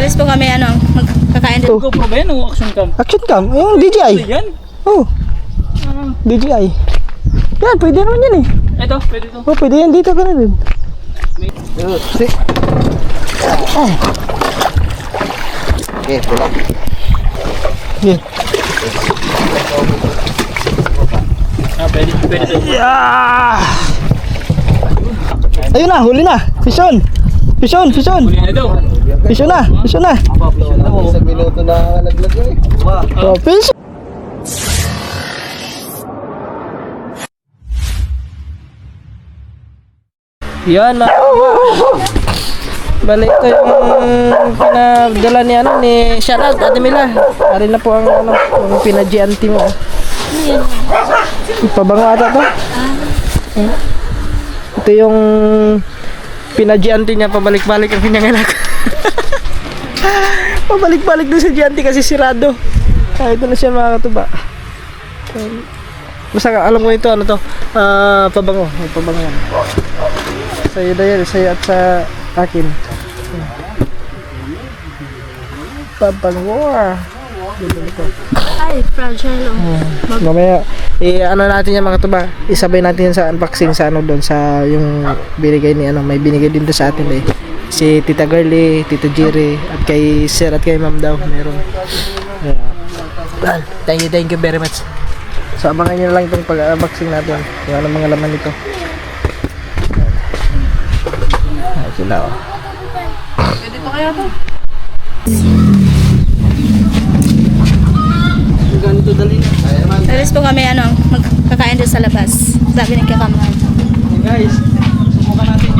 Alis po kami, magkakain din. GoPro ba yan o action cam? Action cam, yung DJI. Yan? Oh, DJI. Yan, pwede naman yan eh. Ito, pwede ito. Oh, pwede yan dito ka na din. Oh. Okay, pulang. Yeah. Pwede ito. Yeah! Ayun na, huli na. Fishon. Fishon. Huli na ito. Fishon na. Isang minuto na naglag eh. Oh, fish. Yan na. Balik ko yung pinadala ni shoutout Ate Mila. Ari na po ang yung pinadjianti mo. Pabango ata to. Ito yung pinadjianti niya, pabalik-balik ang kanyang anak. Pabalik-balik doon sa Gianti kasi sirado. Ito na siya mga katuba. Basta alam ko ito, pabango. Pabango yan. Sa'yo na yan, sa'yo at sa akin. Pabango ah. Ay, fragile. Mamaya, natin yan mga katuba. Isabay natin yan sa unboxing sa doon, sa yung binigay ni may binigay din doon sa atin eh. Si Tita Girlie, Tito Jerry, at kay Sir at kay Ma'am daw meron. Thank you very much. So abangan nyo lang itong pag-unboxing natin. Yung anong mga laman nito. Ay, sila oh. Pwede to kaya to? Ganito dali na. Alis po kami, magkakain din sa labas. Sabi ng kakamay. Hey guys, subukan natin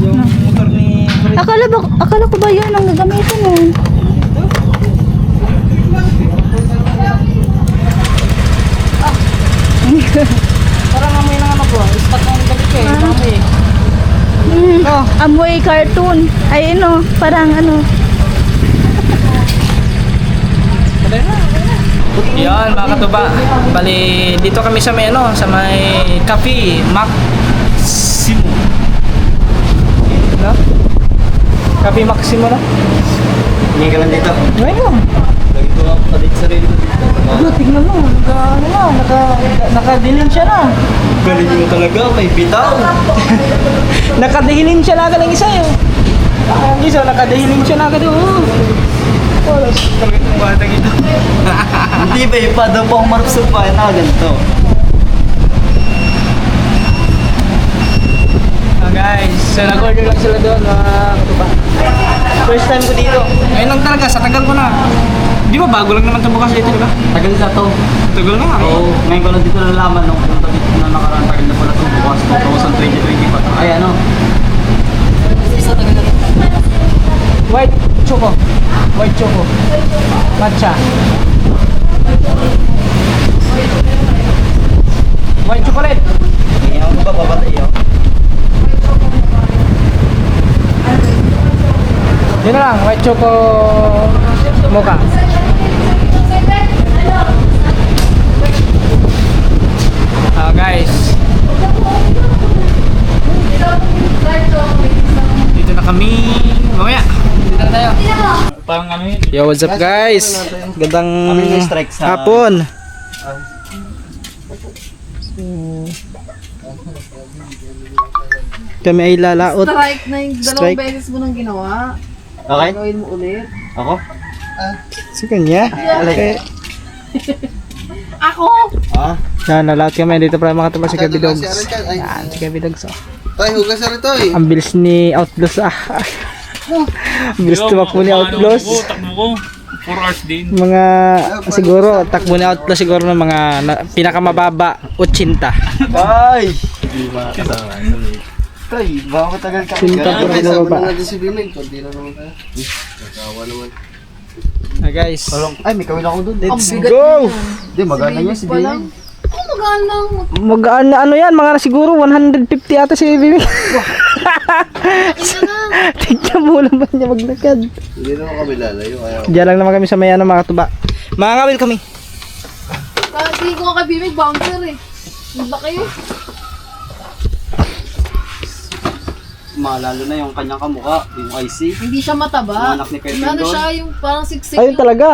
yung motor ni Akala ko ba yun ang gagamitin mo? parang amoy ng ko. Ispat ng galit eh. Amoy. Amoy cartoon. Ay, parang Yan mga katuba. Bali dito kami sa may sa may Cafe Maximo. No? Cafe Maximo na? Hindi ka lang dito. Ngayon. Lagi ko ako palit sarili ko dito. Tingnan mo, nakadilim siya na. Galing mo talaga, may bitaw. Nakadilim siya na ka ng isa yun. Ang isa, nakadilim siya na ka doon. Wala siya talaga itong batang ito. Hindi ba, ipa daw po ang marupsupan na ganito. Guys, so nag-order lang sila doon mga katuba. First time ko dito. Ngayon lang talaga, sa tagal ko na. Di ba bago lang naman ito bukas dito, di ba? Tagal na to. Tagal na nga. Oo, ngayon ko lang dito nalaman nung pumunta dito na nakaraan. Tagal na pala ito bukas. 2020 pa. Ay ano? White choco. White choco. Matcha. White chocolate. Iyaw mo ba babatay yun? Yun na lang, white choco mocha. Guys. Dito na kami. Mamaya. Dito na tayo. Parang ano yun. Yo, what's up guys? Gandang strike sa- hapon. Kami ay lalaot. Strike na yung Strike. dalawang beses mo nang ginawa. Okay? Gawin mo ulit. Ako? Si kanya. Okay. Ako! Ah? Yan, lalaot kami. Dito pala mga katuba si Gabi Dogs. Ay, Yan, si Gabi Dogs. ay hugas na rito eh. Ang bilis ni Outlaws Ang bilis tumakbo ni Outlaws. Takbo ko. 4 hours din. Mga siguro takbo ni Outlaws siguro ng mga pinakamababa 80. Ay! Hindi makakasama. Tay, baka matagal ka. Sinta po Kaya na sama baba. na natin si Bimig. Kunti na naman tayo. Nagkawa naman. Guys, Ay, may kawil ako doon. let's go! Hindi, magana niya si Bimig. Magaan na ano yan, mga siguro 150 ata si Bibi. Tignan mo lang ba niya maglakad. Hindi naman kami lalayo. Kaya Diyan lang naman kami sa may mga tuba. Mga ngawil kami. Kasi ko kay Bimig, bouncer eh. Hindi ba kayo? Lalo na yung kanyang kamukha, yung IC. Hindi siya Yung mataba. anak ni Kevin Ano doon. siya yung parang siksik. Ayun talaga.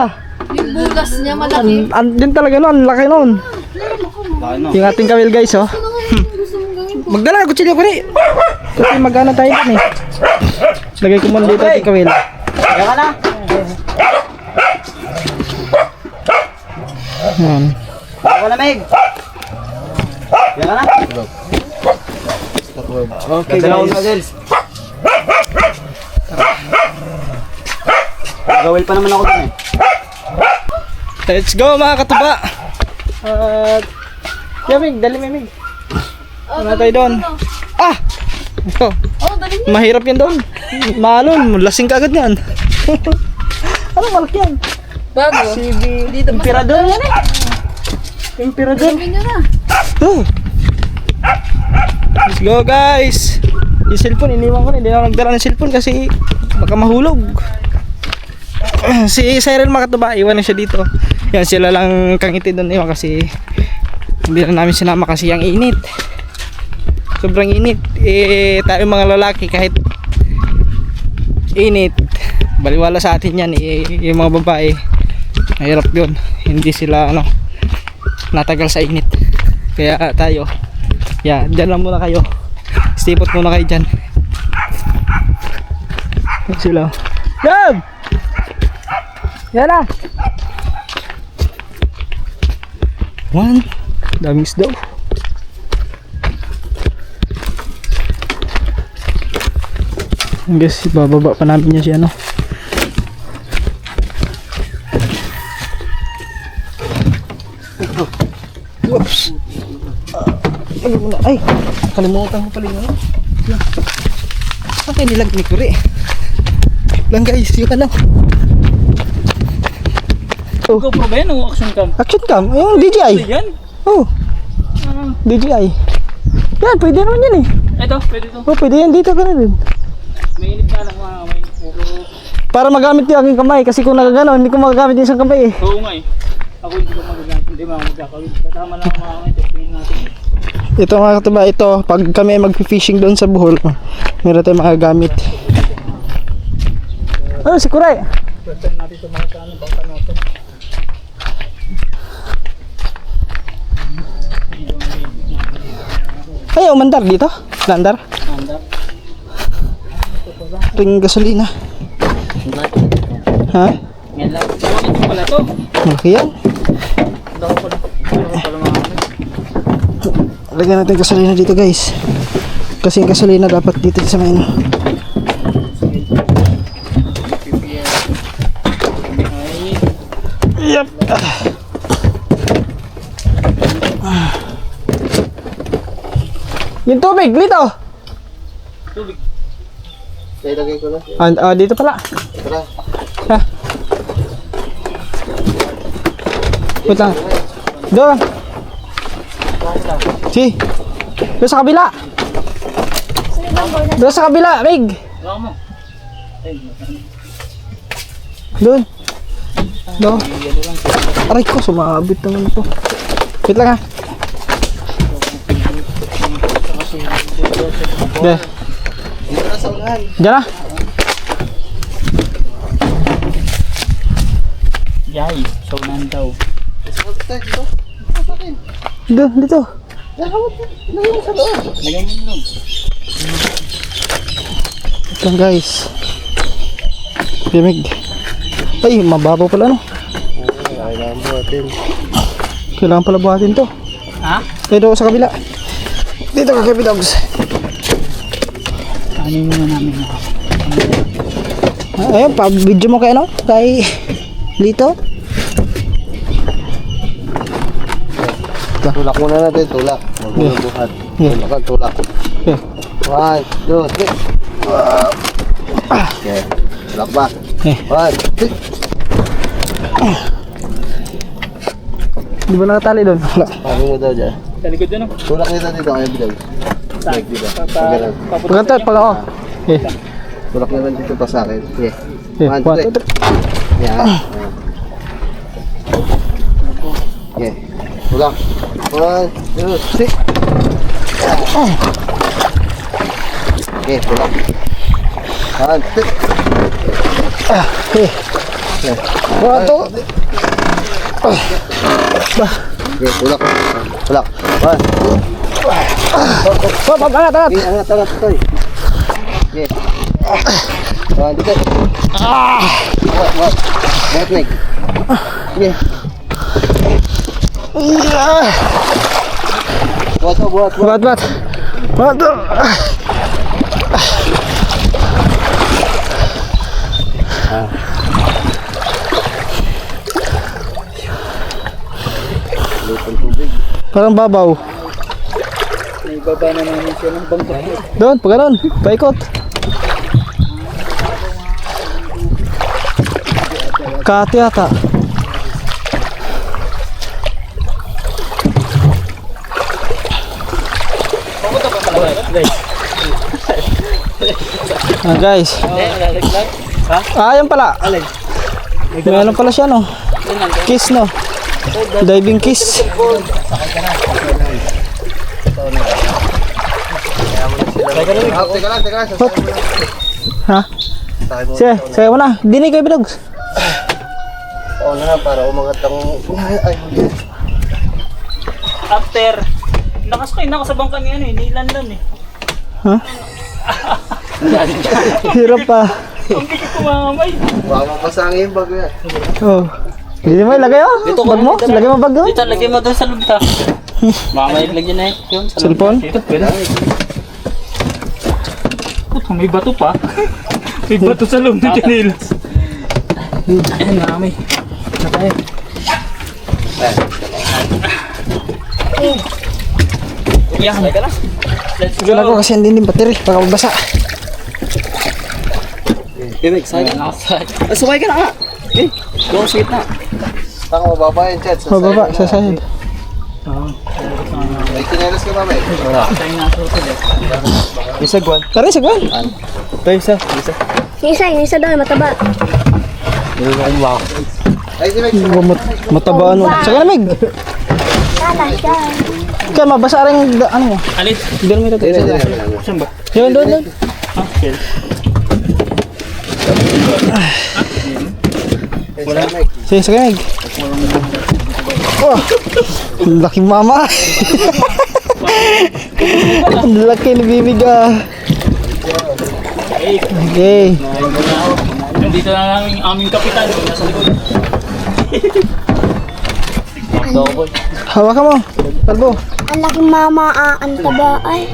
Yung bugas niya malaki. Din talaga nun, laki nun. Laki no. Yung ating kawil guys, oh. Ano nga yung gusto mong gawin ko? Magdala ng kutsilyo ko rin. Kasi mag-ano tayo dun eh. Lagay ko muna dito ating kawil. Kaya ka na. Yan. Kaya ka na, Meg. Kaya ka na. Okay Dalawang guys. noodles. Gawil pa naman ako dun eh. Let's go mga katuba. At Mig, dali Mig. Ano tayo doon? Ah! Ito. Oh, dali niya. Mahirap yan doon. Malon, lasing ka agad yan. Ano malaki yan? Bago. Dito Emperador yan eh. Emperador. Dami niya na. Oh. Let's go guys. Yung cellphone, iniwan ko na. Hindi na ako nagdala ng cellphone kasi baka mahulog. Si Cyril makatuba, iwan na siya dito. Yan sila lang kangiti doon iwan kasi hindi na namin sinama kasi ang init. Sobrang init. Eh tayo mga lalaki kahit init, baliwala sa atin yan. Yung mga babae mahirap yun. Hindi sila natagal sa init. Kaya tayo, dyan lang muna kayo. Stipot muna kayo dyan. Sila. Gab! Yan na! One. Daming isda. Guys, bababa pa namin niya si ano. Whoops! Ay, kalimutan ko pala yun. Okay, nilag ni Kuri. Lang guys, yung ano. Oh. GoPro ba yan o action cam? Action cam, yung DJI. Yan? Oh, DJI. Yan, pwede naman yan eh. Ito, pwede to. Oh, pwede yan dito ka na din. Mainit nga lang mga mainit po. Para magamit yung aking kamay kasi kung nagagano, hindi ko magagamit yung isang kamay eh. Oo nga eh. Ako hindi ko magagamit. Hindi mga magkakawin. Kasama lang mga mainit. Tingin natin. Ito mga katuba, ito, pag kami mag-fishing doon sa Bohol, meron tayong magagamit. Oh, si Kuray. First time natin ito mga kaano, bang kanoto. Ay, umandar dito. Landar. Anda. Ring gasolina. Ha? Yan lang. Tawagin ko pala to. Malaki yan. Dako pala. Dako pala mga Lagyan natin gasolina dito guys. Kasi yung gasolina dapat dito sa main. Yep. Yung tubig, dito. tubig. Ilagay ko na. Dito pala. Tara. Ha? Wait lang. Doon. Si. Doon sa kabila. Doon sa kabila, Mig. Wala mo. Doon. Doon. Aray ko, sumabit naman ito. Wait lang ha. Deh. Diyan na. Yay. So nandaw. Doon, dito. Lagyan mo nun. Ito lang guys. Pimig. Ay, mababaw pala no. Kailangan pala buhatin to. Ha? Dito sa kabila. Dito ka kay Dogs. Ano muna namin na. Ayun, pa-video mo kay ano? Kay Lito. Tulak muna natin, tulak. Magbubuhat. Tulak, tulak. Okay. 1, 2, 3. Okay. Tulak ba? Eh. 1, 2. Di ba nakatali doon? Wala. Paano mo daw dyan? Sa likod doon o. Tulak nito dito kayo bilang. Like dito. Ganun. Pagkanta, pag ako. Eh. Tulak naman dito pa sa akin. Okay. Eh, 1, 1, 2, 3. 3. Yan. Okay. Tulak. 1, 2, 3. Okay, tulak. One, two. Okay. One, two. Okay, tulak. Tulak. One, two. Hop, hop, angat, angat. Okay, angat, toy. Okay. One, two. What? Buat naik. Okay. Buat. Buat. Buat tuh. Parang babaw. Naibaba na namin siya ng bangka. Doon, pag ganun, paikot. Kati ata. Guys. Yan pala. May ano pala siya no? Kiss no? Diving kiss. Teka lang. Ha? Sige, sige mo na. Dinig kayo bidogs. Oo na para umangat ang... Ay, After, nakasa bangka niya ni Lanlan eh. Ha? Hirap pa. Ang pikit kumamay. baka mapasangin yung bago yan. Oh. Hindi mo ilagay oh. Bag mo? Lagay mo bag doon. Dito, lagay mo doon sa lubta. Mamay, lagyan na yun. Cellphone? Ito, pwede. Puto, may bato pa. May bato sa loob ng Janilas. Ayan, marami. Yan. Let's Sige na ko kasi hindi yung battery. Baka mabasa. Sumay ka na nga. Go sa gitna. Taka mababa yung chat. Mababa, sa side. May tinelas ka ba, may? Isagwan. Tara, isagwan. Isa. Yung isa daw, mataba. Ay, si Mike. Matabaan mo. Saka lamig. Sana siya. Kaya mabasa rin ano mo. Alit. Doon mo ito. Saan ba? Yun, doon. Okay. Sige, saka lamig. Oh, laki mama. Laki ni bibig ah. Okay. Nandito na lang yung aming kapitan. Nasa likod. Hawakan mo. Talbo. Ang laking mama, ang taba ay.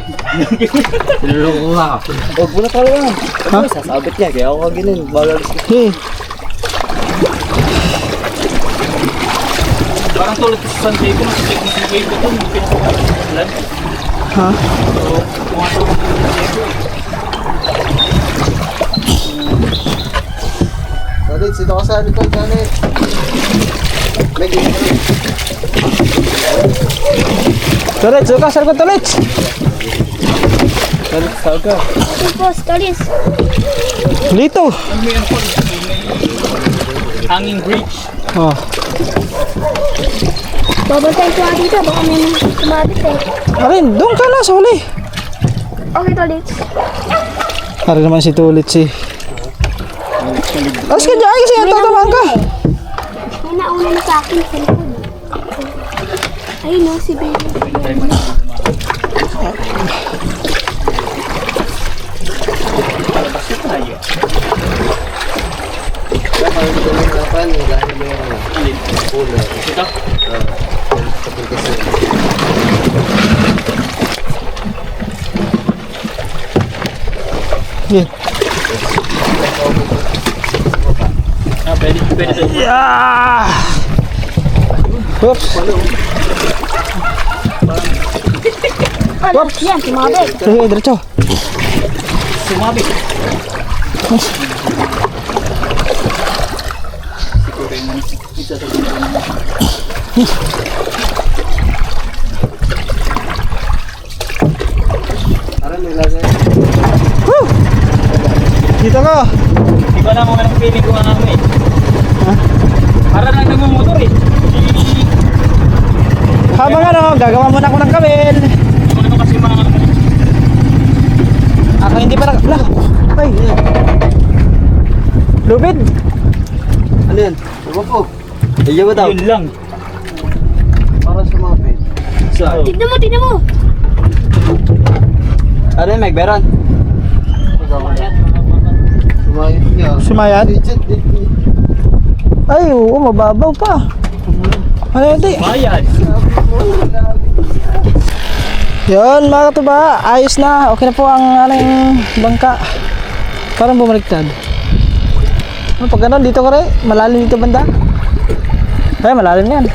Huwag mo na talaga. Ha? Sasabit niya, kaya ako kaginin. Bagal. Hey. Parang tulad sa San Diego, nasa-check mo si Wave ito, hindi pinasalalan. Ha? So, pumasok mo sa San Diego. Salit, sino ka sa likod, Salit? May gini. Tolit, suka sa likod, tolit. Tapos, kalis. Dito. May ano po, may hanging bridge. Oh. Babantay ko nga dito, baka may mga tumabit eh. Arin, doon ka na sa huli. Okay, tolit. Arin naman si Tulit si. Alas ka dyan kasi yan, tatamaan ka. May nauna na sa akin sa likod. Ayun no, si baby. Ito. Yeah. Pwede ito. Yeah. Oops. Ano, yan, tumabit. Sige, diretso. Sumabit. Woo! Dito ka. Di ba na mga feeling ko nga namin? Ha? Para lang nagmumotor eh. Habang gagawa muna ako ng kabel. Ano kasi mga Ako hindi pa Lupit. Ano yan? Ewan ko. Iya ba daw? Yun lang. Para sumapit. So, Tignan mo, tignan mo. Ano yung Megberon? Sumayot niya. Sumayat? Legit, legit. Ay, oo, mababaw pa. Ano yun, di? bayan. Yun, mga katuba, ayos na. Okay na po ang ating bangka. Parang bumaliktad. Ano, pag ganun, dito ka rin. Malalim dito banda. Ay, malalim yan.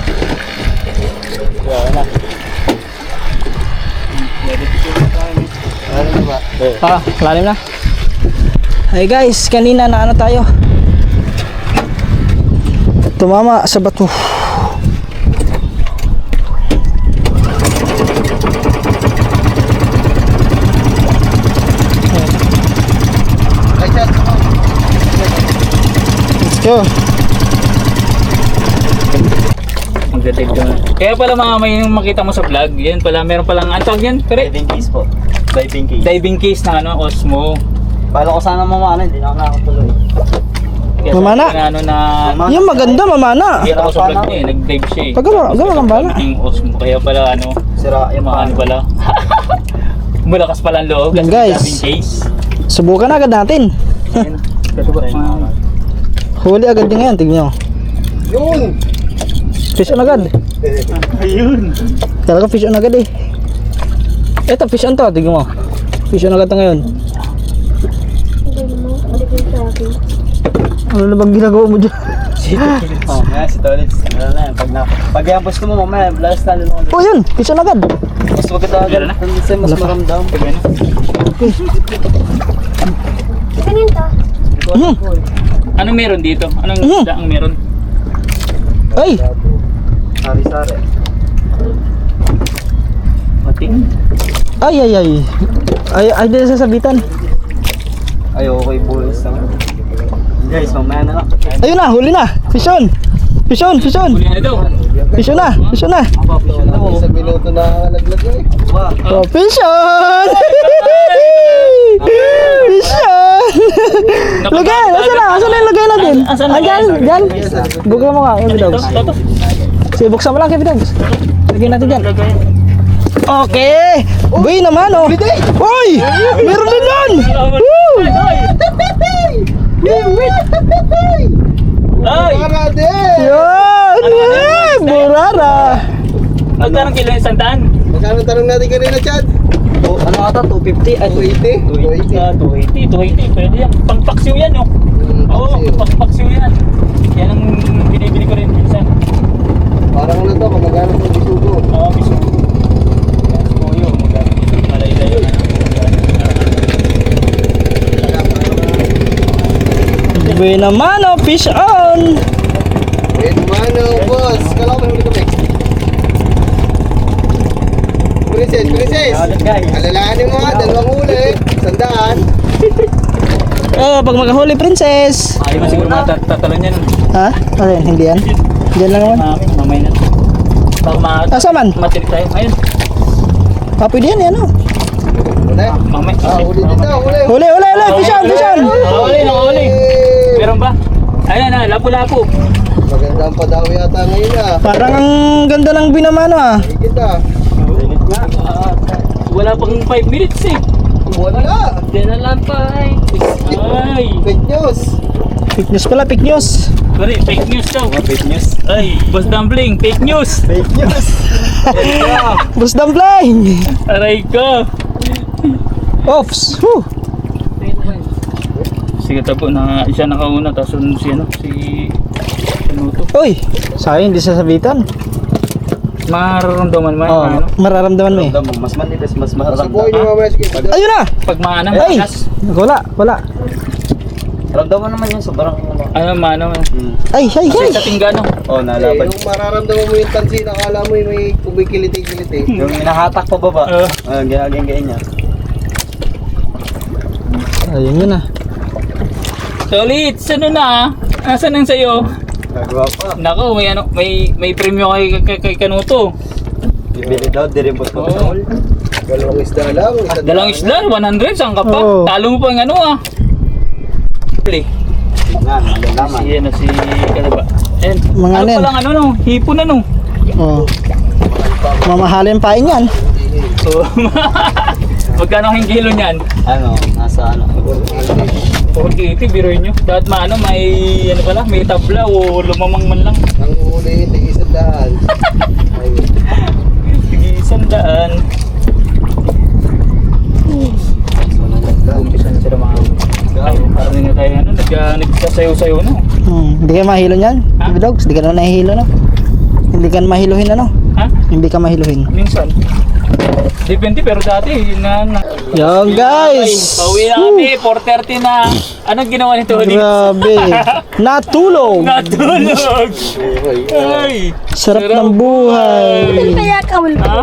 Ano na ba? Ah, malalim na. Hey guys, kanina na ano tayo. Tumama sa bato. Ay, chat. Let's go. Magdadig doon. Kaya pala mga may makita mo sa vlog, yan pala, meron palang, ano tawag yan? Correct? Diving case po. Diving case. Diving case na ano, Osmo. Bala ko sana mamana, hindi na ako nakakatuloy. Kaya Mamana? sabi na ano na, Yung maganda, mamana. nakita ko sa vlog niya eh, nag-dive siya eh. Pagawa kang bala. Yung Osmo, kaya pala ano, Sira yung mga ano pala. Malakas pala ang loob. Yan, kasi guys. Diving case. Subukan agad natin. Ayun. Kasi ba, Huli agad din ngayon, tignan nyo. Yun! Fish on agad. ayun. Talaga fish on agad eh. Eto, fish on to, tignan mo. Fish on agad to ngayon. Tignan mo, balik mo sa akin. Ano na bang ginagawa mo dyan? Oh, may si Tolits. Ano na yan, pag yampos ko mo mamaya, blast na lang. Oh yun, fish on agad. Mas maganda agad. Kasi mas maramdam. Tignan mo. Ganyan to. Mhm. Anong meron dito? Anong Mhm. isda ang meron? Ay, Sari-sari. Mating. ay, ay, ay. Ay, din sa sabitan. Ay, okay boys. Guys, mamaya na lang. Ayun na, huli na. Fish on. Fish on, fish on. Huli na daw. Fish on na, fish on na. Isang minuto na nalaglag na eh. Oh, fish on! Fish on! Lagay, asan na yung lagay natin? Asan na? Dyan, dyan. Google mo nga, Kevin Dogs. Toto. Sige, buksan mo lang, Kevin Dogs. Lagay natin dyan. Okay! Uy naman, oh! Uy! Meron din yan! Woo! Ay! Para din! Yun! Eh, burara! Magkano kilo yung sandaan? Magkano tanong natin kanina, Chad? Ano ata? 250? Ay, 280? 280. Pwede yan. Pangpaksiw yan, oh. Oo, pangpaksiw yan. Yan ang binibili ko rin minsan. Parang ano to, kung magkano to bisugo. Oo, miso. Yan, si Kuyo. Malay-layo na. Uy naman, oh! Fish on! Eh, mano, boss. Kala ko may huli ko next. Princess! guys. Alalahanin mo ha, dalawang huli. Sandaan. Oh, pag makahuli, princess! Ayaw mo siguro matatalon yan. Ha? Ano yan? Hindi yan? Diyan lang naman. Mamay na. Pag Asa man? matirik tayo. Ayun. Ah, pwede yan, yan, oh. Huli. Mamay. Huli din daw, huli. Huli, huli, huli! Fish on, fish on! Nakahuli, nakahuli. Meron ba? Ayan na, lapu-lapu. Maganda ang padaw yata ngayon ah. Parang ang ganda ng binamano, ah. Higit ah. Wala pang 5 minutes eh. Wala. Diyan na lang pa eh. Ay. Fake news. Fake news pala, fake news. Sorry, fake news daw. Fake news. Ay, Boss Dumpling, fake news. Fake news. Boss Dumpling! Aray ko. Offs! Whew. Sige, tabo na siya nakauna, tapos sunod si ano, si Kanuto. Uy! Sayang, hindi sasabitan. Mararamdaman mo Oh, ano? mararamdaman mo eh. Mas manipis, mas Sa buhay ni maramdam. Mama Eskin. Ayun na! Pag maana, Ay! manas. Wala, wala. Ramdaman naman yan, sobrang Ano, maano. Ay, ay, Kasi ay! sa tinggano. Oh, nalaban. Yung mararamdaman mo yung tansi, nakala mo yung may kumikiliti-kiliti. Yung hinahatak pa baba. Oo. Ginagayin niya. Ayun yun ah. Solid, ano na? Asan ang sayo? Nagawa pa. Nako, may ano, may premyo kay Kanuto. Bibili daw, dirimbot mo. Oo. Dalawang isda lang. Dalawang isda, 100, saan ka pa? Oo. Talo mo pa yung ano ah. Play. Yan, malalaman. Si ano, si Kalaba. And, Mga ano nen. palang ano no, hipon ano. Oh. Mamahalin pain yan. So, magkano ang kilo niyan? Ano, nasa ano. 480, biroy nyo. Dapat maano, may ano pala, may tabla o lumamang man lang. Ang huli, tig-isang daan. Ayun. Sige, 100. Umpisa na sila mga ay, parang hindi na tayo ano, nagkasayaw-sayaw no. Hindi ka mahilo niyan. Ha? Baby dogs, hindi ka naman nahihilo no. Hindi ka mahiluhin ano. Ha? Hindi ka mahiluhin. Minsan. Depende pero dati Yo guys. Pauwi na kami, 4:30 na. Anong ginawa ni Tony? Grabe. Natulog. Natulog. Ay, Sarap ng buhay. Kaya kawal ha? ko.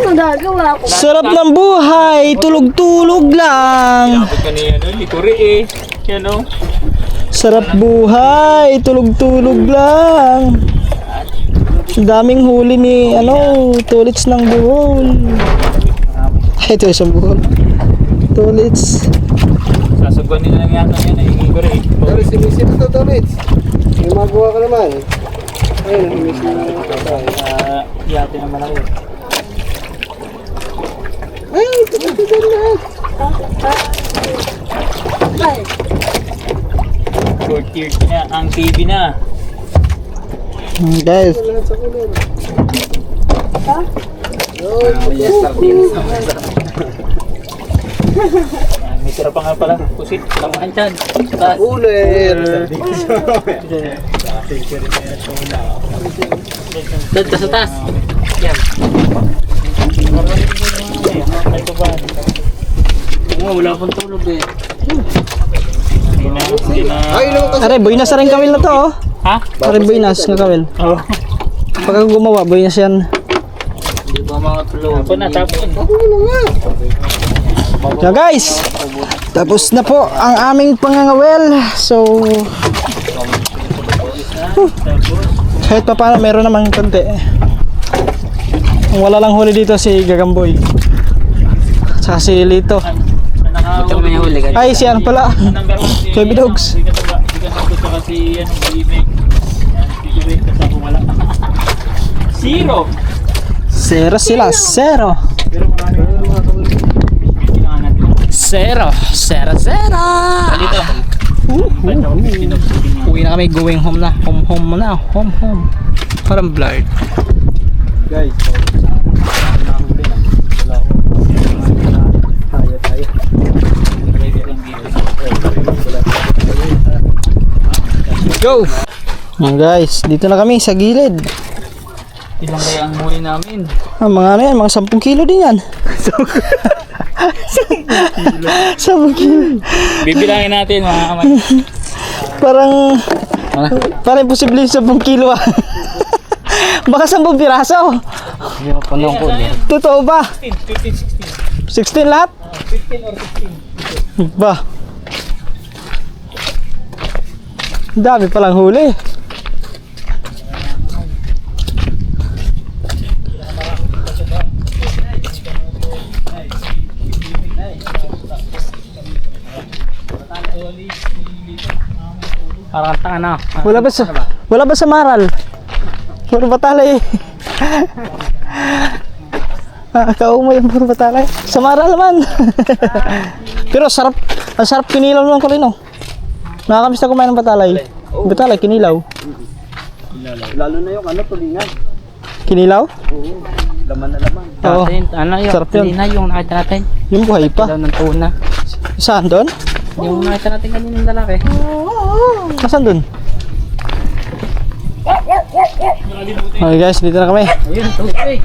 Nagagawa ko. Sarap ng buhay. Tulog-tulog lang. Dapat ka niya ano, likuri eh. Yan o. Sarap buhay. Tulog-tulog lang. Daming huli ni ano, tulits ng buhol. Ay, ito isang buhol. Tulits. Sasagwan nila lang yata yan ay likuri eh. Pero sinisip ito, Tomits. Yung magawa ka naman. Ayun, humisis na naman. Yate na malaki. Ay, ito lahat. Short tier na, ang TV na. Guys, May tira pa nga pala. Pusit, tamaan dyan. Uler. Dad ka sa taas. Yan. Wala pang tulog eh. Hindi na. Ay, naman kasi. are buinas na rin kawil na to oh. Ha? Are buinas nga kawil. Oo. Pagka gumawa, buinas yan. Hindi ba makatulog? Ako na, tapon. So guys, tapos na po ang aming pangangawel. So, kahit pa paano meron namang konti. Ang wala lang huli dito si Gagamboy. Saka si Lito. Ito may huli ka. Ay, si ano pala. Number 1 si Baby dogs. Si Katulog si ano, Bimig. Yan, si Julie, kasi ako wala. 0. Zero sila, zero. Pero marami mga tulog. Kailangan natin. Zero, zero, zero. Dito. Uwi na kami, going home na. Home na, home. Parang blurred. Guys, Go! Yan guys, dito na kami sa gilid. Ilang kaya ang huli namin? Ah, mga ano yan, mga 10 kilo din yan. 10 kilo. Bibilangin natin mga kamay. Parang imposible yung 10 kilo ah. Baka 10 piraso. Totoo ba? 15, 16 lahat? 15 or 16. Ba? Dami palang huli. Parang tanga na. Wala ba sa Maral? Puro batalay. Kaumay yung puro batalay. Sa Maral naman. Pero sarap. Ang sarap kinilaw ng kulino. Nakakamiss na kumain ng batalay. Batalay, kinilaw. lalo na yung ano, tulingan. Kinilaw? Laman na laman. Oo. Ano yun? Sarap yun. Kanina yung nakita natin. Yung buhay pa. Daw ng tuna. Saan doon? Yung nakita natin kanina ng lalaki. Saan doon? Okay guys, dito na kami. Ayun, tubig.